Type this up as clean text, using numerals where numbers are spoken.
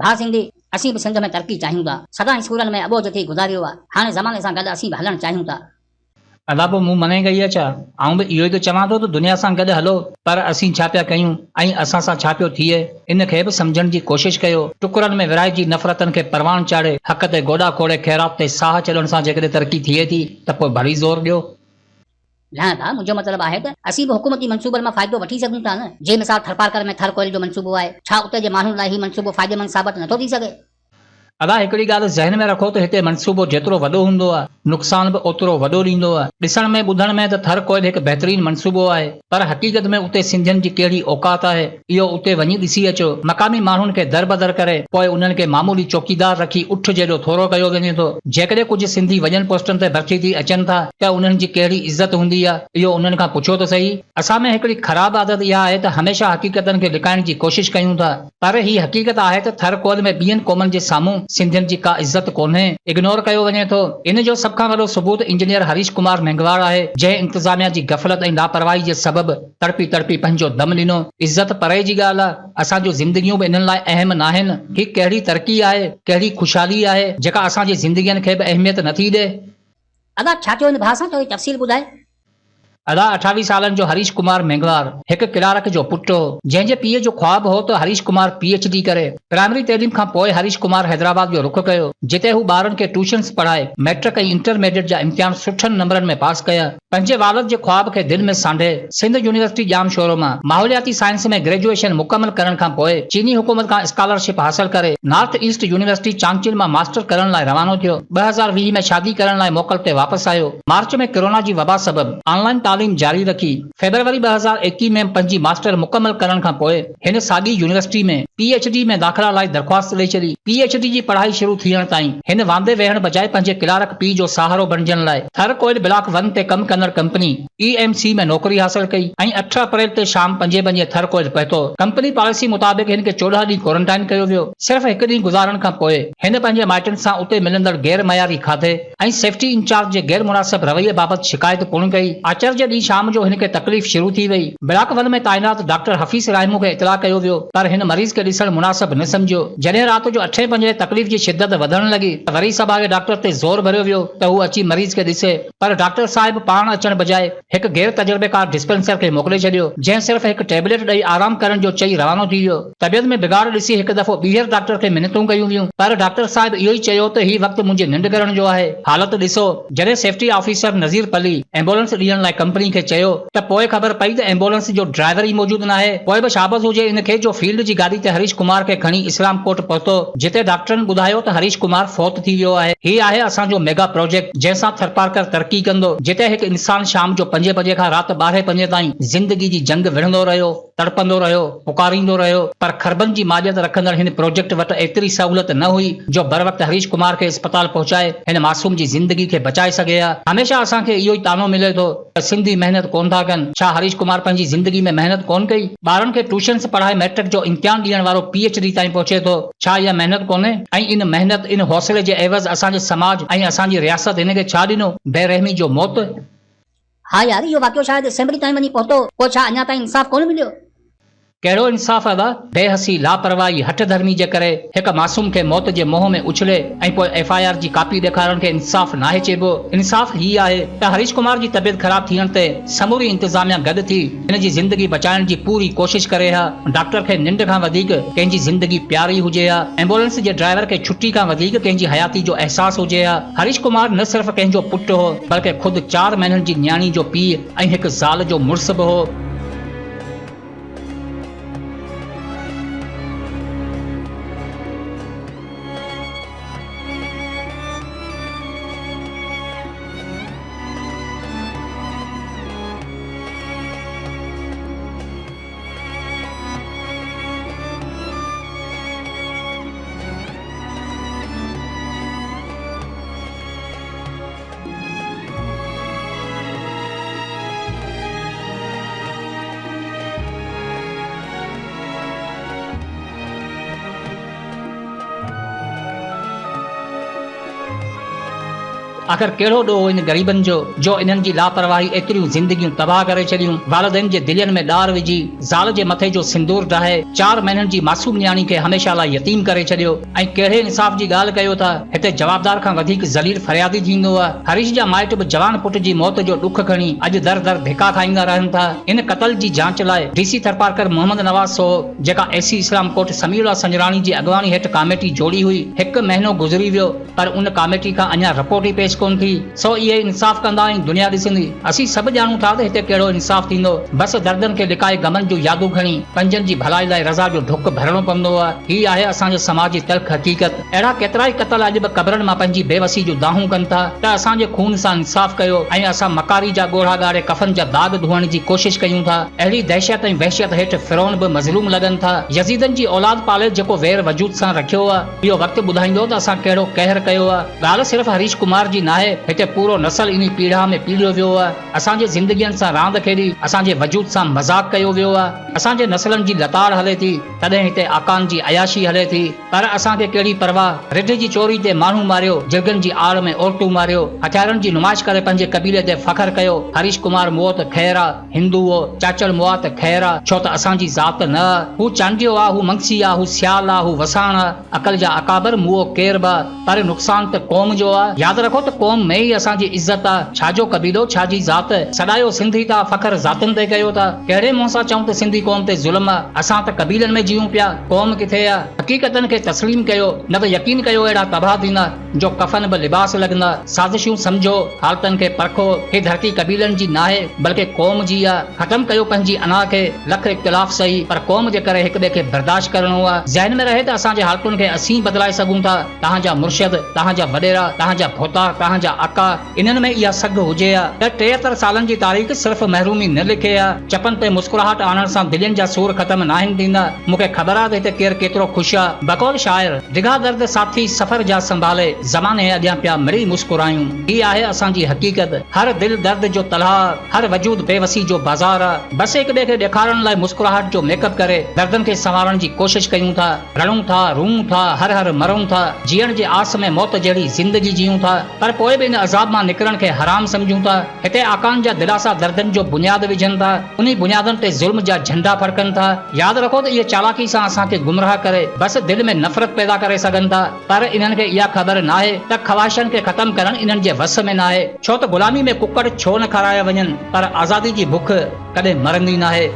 भा सिंधी असीं बि सिंध में तरक़ी चाहियूं था, सदा स्कूलनि में अॿोझ थी गुज़ारियो आहे, हाणे ज़माने सां गॾु असीं बि हलणु चाहियूं था। अदा पोइ मूं मने कई आहे छा? आऊं बि इहो ई त चवां थो त दुनिया सां गॾु हलो, पर असीं छा पिया कयूं ऐं असां सां छा पियो थिए, इन खे बि सम्झण जी कोशिशि कयो। टुकरनि में विराइजी नफ़रतनि खे परवान चाढ़े, हक़ ते गोॾा खोड़े ख़ैरात ते साह चढ़ण सां जेकॾहिं तरक़ी थिए थी त पोइ भली ज़ोर ॾियो। न था, मुंहिंजो मतिलबु आहे त असीं बि हुकूमती मंसूबनि मां फ़ाइदो वठी सघूं था न। जे मिसाल थरपारकर में थर कोयल जो मंसूबो आहे, छा उते जे माण्हुनि लाइ ही मंसूबो फ़ाइदेमंद साबित नथो थी सघे? अदा हिकिड़ी ॻाल्हि ज़हन में रखो त हिते मनसूबो जेतिरो वॾो हूंदो आहे, नुक़सान बि ओतिरो वॾो ॾींदो आहे। ॾिसण में ॿुधण में त थर कोयल हिकु बहितरीनु मनसूबो आहे, पर हक़ीक़त में उते सिंधियुनि जी कहिड़ी औकात आहे, इहो उते वञी ॾिसी अचो। मक़ामी माण्हुनि खे दर बदर करे पोइ उन्हनि खे मामूली चौकीदार रखी उठ जेॾो थोरो कयो वञे थो। जेकॾहिं कुझु सिंधी वञनि पोस्टनि ते भर्ती थी अचनि था त उन्हनि जी कहिड़ी इज़त हूंदी आहे, इहो उन्हनि खां पुछो त सही। असां में हिकिड़ी ख़राब आदत इहा आहे त हमेशह हक़ीक़तनि खे लिकाइण जी कोशिशि कयूं था, पर ही हक़ीक़त आहे त थर कोयल में ॿियनि क़ौमनि जे साम्हूं सिंधियुनि जी का इज़त कोन्हे, इग्नोर कयो वञे थो। इन जो सभ खां वॾो सबूत इंजीनियर हरीश कुमार मेंगवाड़ आहे, जंहिं इंतज़ामिया जी गफ़लत ऐं लापरवाही जे सबबि तड़पी तड़पी पंहिंजो दम ॾिनो। इज़त परे जी ॻाल्हि आहे, असांजूं ज़िंदगियूं बि इन्हनि लाइ अहम न आहिनि। ही कहिड़ी तरक़ी आहे, कहिड़ी ख़ुशहाली आहे जेका असांजी ज़िंदगियुनि खे बि अहमियत नथी ॾे। अदा छा थियो हिन भाउ सां, थोरी तफ़सील ॿुधाए। अदा 28 सालनि जो हरीश कुमार मेंगवार हिकु क्लार्क जो पुटु हो, जंहिंजे पीउ जो ख्वाबु हो त हरीश कुमार PhD करे। प्राइमरी तइलीम खां पोइ हरीश कुमार हैदराबाद जो रुख कयो, जिते हू ॿारनि खे ट्यूशन्स पढ़ाए मैट्रिक ऐं इंटरमीडिएट जा इम्तिहान सुठनि नंबरनि में पास कया। पंहिंजे वालद जे ख्वाब खे दिलि में सांढे सिंध यूनिवर्सिटी जाम शोरो मां माहौलियाती साइंस में ग्रेजुएशन मुकमल करण खां पोइ चीनी हुकूमत खां स्कॉलरशिप हासिल करे नॉर्थ ईस्ट यूनिवर्सिटी चांगचिल मां मास्टर करण लाइ रवानो थियो। 2020 में शादी करण लाइ मोकल ते वापसि आयो। मार्च में कोरोना जी वबा सबबि ऑनलाइन तालीम जारी रखी। फरवरी 2021 में पंहिंजी मास्टर मुकमल करण खां पोइ हिन साॻी यूनिवर्सिटी में PhD में दाख़िला लाइ दरख़्वास्त ॾेई छॾी। PhD जी पढ़ाई शुरू थियण ताईं हिन वांदे वेहण बजाए पंहिंजे क्लार्क पीउ जो सहारो बणजण लाइ थर कोयल ब्लॉक 1 ते कमु कंदड़ कंपनी EMC में नौकरी हासिल कई ऐं 8 अप्रैल ते शाम 5 बजे थर कोयल पहुतो। कंपनी पॉलिसी मुताबिक़ हिन खे 14 ॾींहं क्वारंटाइन कयो वियो। सिर्फ़ हिकु ॾींहुं गुज़ारण खां पोइ हिन पंहिंजे माइटनि सां उते मिलंदड़ गैर मयारी खाधे ऐं सेफ्टी इंचार्ज जे गैर मुनासिब रवैये बाबति शिकायत पूर्ण कई। आचर जे ॾींहुं शाम जो हिन खे तकलीफ़ शुरू थी वई। ब्लॉक 1 में तैनात डॉक्टर हफ़ीज़ राइमू खे इतला कयो वियो, पर हिन मरीज़ खे ॾिसण मुनासिब न सम्झियो। जॾहिं राति जो 8 बजे तकलीफ़ जी शिदत वधण लॻी त वरी सभा जे डॉक्टर ते ज़ोर भरियो वियो त हू अची मरीज़ खे ॾिसे, पर डॉक्टर साहिब पाण अचण बजाए हिकु गैर तजुर्बेकार डिस्पेंसर खे मोकिले छॾियो, जंहिं सिर्फ़ हिकु टेबलेट ॾेई आराम करण जो चई रवानो थी वियो। तबियत में बिगाड़ ॾिसी हिकु दफ़ो ॿीहर डॉक्टर खे मिनतूं कयूं वियूं, पर डॉक्टर साहिब इहो ई चयो त ही वक़्तु मुंहिंजे निंड करण जो आहे। हालत ॾिसो। जॾहिं सेफ्टी ऑफिसर नज़ीर पली एम्बुलेंस ॾियण लाइ कंपनी खे चयो त पोइ ख़बर पई त एम्बुलेंस जो ड्राइवर ई मौजूद न आहे। पोइ बि शाबस हुजे इन खे जो फील्ड जी गाॾी ते हरीश कुमार खे खणी इस्लाम कोट पहुतो, जिते डॉक्टरनि ॿुधायो त हरीश कुमार फौत थी वियो आहे। ही आहे असांजो मेगा प्रोजेक्ट जंहिंसां थरपारकर तरक़ी कंदो, जिते हिकु इंसान शाम जो 5 बजे खां राति 12 बजे ताईं ज़िंदगी जी जंग विढ़ंदो रहियो, तड़पंदो रहियो, पुकारींदो रहियो, पर खरबनि जी माजियत रखंदड़ हिन प्रोजेक्ट वटि एतिरी सहूलियत न हुई जो बर वक़्तु हरीश कुमार खे अस्पताल पहुचाए हिन मासूम जी ज़िंदगी खे बचाए सघे हा। हमेशह असांखे इहो ई तानो मिले थो त सिंधी महिनत कोन था कनि। छा हरीश कुमार पंहिंजी ज़िंदगी में महिनत कोन कई? ॿारनि खे ट्यूशन्स पढ़ाए मैट्रिक जो इम्तिहान ॾियण वारो PhD ताईं पहुचे थो। छा इहा महिनत कोन्हे? ऐं इन महिनत इन हौसले जे एवज़ असांजे समाज ऐं असांजी रियासत हिन खे छा ॾिनो? बेरहमी जो मौत। हा यार, इहो वाक़ियो शायदि असेंबली ताईं वञी पहुतो, पोइ छा अञा ताईं इंसाफ़ कोन मिलियो? कहिड़ो इंसाफ़ अदा? बेहसी लापरवाही हठ धर्मी जे करे हिकु मासूम खे मौत जे मोह में उछले ऐं पोइ FIR जी कापी ॾेखारण खे इंसाफ़ नाहे चइबो। इंसाफ़ ही आहे त हरीश कुमार जी तबियत ख़राब थियण ते समूरी इंतज़ामिया गॾु थी हिन जी ज़िंदगी बचाइण जी पूरी कोशिश करे हा। डॉक्टर खे निंड खां वधीक कंहिंजी ज़िंदगी प्यारी हुजे हा। एम्बुलेंस जे ड्राइवर खे छुट्टी खां वधीक कंहिंजी हयाती जो अहसासु हुजे हा। हरीश कुमार न सिर्फ़ कंहिंजो पुटु हो, बल्कि ख़ुदि 4 महीननि जी न्याणी जो पीउ ऐं हिकु ज़ाल जो मुड़ुसु बि हो। आख़िर कहिड़ो ॾोह इन ग़रीबनि जो इन्हनि जी लापरवाही एतिरियूं ज़िंदगियूं तबाह करे छॾियूं, वालिदैन जे दिलनि में ॾार विझी, ज़ाल जे मथे जो सिंदूर ढाहे 4 महीननि जी मासूम न्याणी खे हमेशा लाइ यतीम करे छॾियो। ऐं कहिड़े इंसाफ़ जी ॻाल्हि कयो था, हिते जवाबदार खां वधीक ज़लील फरियादी थींदो आहे। हरीश जा माइट बि जवान पुट जी मौत जो ॾुख खणी अॼु दर दर धिका खाईंदा रहनि था। इन क़तल जी जांच लाइ डीसी थरपारकर मोहम्मद नवाज़ सोहो, जेका एसी इस्लाम कोर्ट समीउल्लाह संजराणी जी अॻवानी हेठि कमेटी जोड़ी हुई, 1 महीनो गुज़री वियो पर उन कमेटी खां अञा रिपोर्ट ई पेश कोन थी। सो इहे इंसाफ़ कंदा ऐं दुनिया ॾिसंदी। असीं सभु ॼाणूं था त हिते कहिड़ो इंसाफ़ थींदो। बसि दर्दनि खे लिकाए गमनि जूं यादूं खणी पंजनि जी भलाई लाइ रज़ा जो ढुक भरणो पवंदो आहे। हीअ आहे असांजे समाज जी तल्ख़ हक़ीक़त। अहिड़ा केतिरा ई क़तल अॼु बि क़बरनि मां पंहिंजी बेवसी जो दाहूं कनि था त असांजे खून सां इंसाफ़ कयो ऐं असां मकारी जा ॻोढ़ा ॻाड़े कफ़न जा दाग धोअण जी कोशिश कयूं था। अहिड़ी दहशत ऐं वहशत हेठि फिरौन बि मज़लूम लॻनि था। यज़ीदनि जी औलाद पाले जेको वेर वजूद सां रखियो आहे, इहो वक़्तु ॿुधाईंदो त असां कहिड़ो कहर कयो आहे। ॻाल्हि सिर्फ़ हरीश कुमार जी नाहे, हिते पूरो नसल इन पीढ़ा में पीढ़ियो वियो आहे। असांजे ज़िंदगियुनि सां रांदि खेॾी असांजे वजूद सां मज़ाक कयो वियो आहे। असांजे नसलनि जी लताड़ हले थी, तॾहिं हिते आकान जी अयाशी हले थी। पर असांखे कहिड़ी परवाह। रिढ जी चोरी ते माण्हू मारियो, जिरगनि जी आड़ में औरतूं मारियो, हथियारनि जी नुमाइश करे पंहिंजे कबीले ते फ़ख्र कयो। हरीश कुमार मुओ त ख़ैर आहे, हिंदू हो, चाचड़ मुआ त ख़ैर आहे, छो त असांजी ज़ात न। हू चांडियो आहे, हू मंगसी आहे, हू सियाल आहे, हू वसाण आहे। अकल जा अकाबर मुओ केर बि, पर नुक़सान त क़ौम जो आहे। यादि रखो त क़ौम में ई असांजी इज़त आहे। छाजो कबीलो, छाजी ज़ात। सॾायो सिंधी था, फ़ख्र ज़ातुनि ते कयो था। कहिड़े मुंहं सां चऊं त सिंधी क़ौम ते ज़ुल्म आहे? असां त कबीलनि में जीऊं पिया, क़ौम किथे आहे? हक़ीक़तनि खे तस्लीम कयो, न त यकीन कयो अहिड़ा तबाह थींदा जो कफ़न बि लिबास लॻंदा। साज़िशूं सम्झो, हालतनि खे परखो। ही धरती कबीलनि जी नाहे बल्कि क़ौम जी आहे। ख़तम कयो पंहिंजी अना खे। लख इख़्तिलाफ़ सही, पर क़ौम जे करे हिक ॿिए खे बर्दाश्त करणो आहे। ज़हन में रहे त असांजे हालतुनि खे असीं बदिलाए सघूं था। तव्हांजा मुर्शिद, तव्हांजा वॾेरा, तव्हांजा भोता, तव्हांजा आका, इन्हनि में इहा सघ हुजे आहे त 73 सालनि जी तारीख़ सिर्फ़ महरूमी न लिखे आहे। चपनि ते मुस्कुराहट आणण सां दिलनि जा सूर ख़तम न आहिनि थींदा। मूंखे ख़बर आहे त हिते केरु केतिरो ख़ुशि आहे। बक़ौल शाइर, डिघा दर्द साथी सफ़र जा संभाले, ज़माने अॻियां पिया मिड़ी मुस्कुरायूं। हीअ आहे असांजी हक़ीक़त। हर दिल दर्द जो तलहा, हर वजूद बेवसी जो बाज़ार आहे। बसि हिक ॿिए खे ॾेखारण लाइ मुस्कुराहट जो मेकअप करे दर्दनि खे संवारण जी कोशिश कयूं था। रड़ूं था, रूं था, हर हर मरूं था। जीअण जे आस में मौत जहिड़ी ज़िंदगी जीऊं था, पर पोइ बि इन अज़ाब मां निकिरण खे हराम सम्झूं था। हिते आकान जा दिलासा दर्दनि जो बुनियाद विझनि था, उन्ही बुनियादनि ते ज़ुल्म जा झंडा फड़कनि था। यादि रखो त इहे चालाकी सां असांखे गुमराह करे बसि दिलि में नफ़रत पैदा करे सघनि था, पर इन्हनि खे इहा ख़बर नाहे त ख़वाहिशनि खे ख़तमु करणु इन्हनि जे वस में नाहे। छो त ग़ुलामी में कुकड़ छो न खाराया वञनि, पर आज़ादी जी बुख कॾहिं मरंदी नाहे।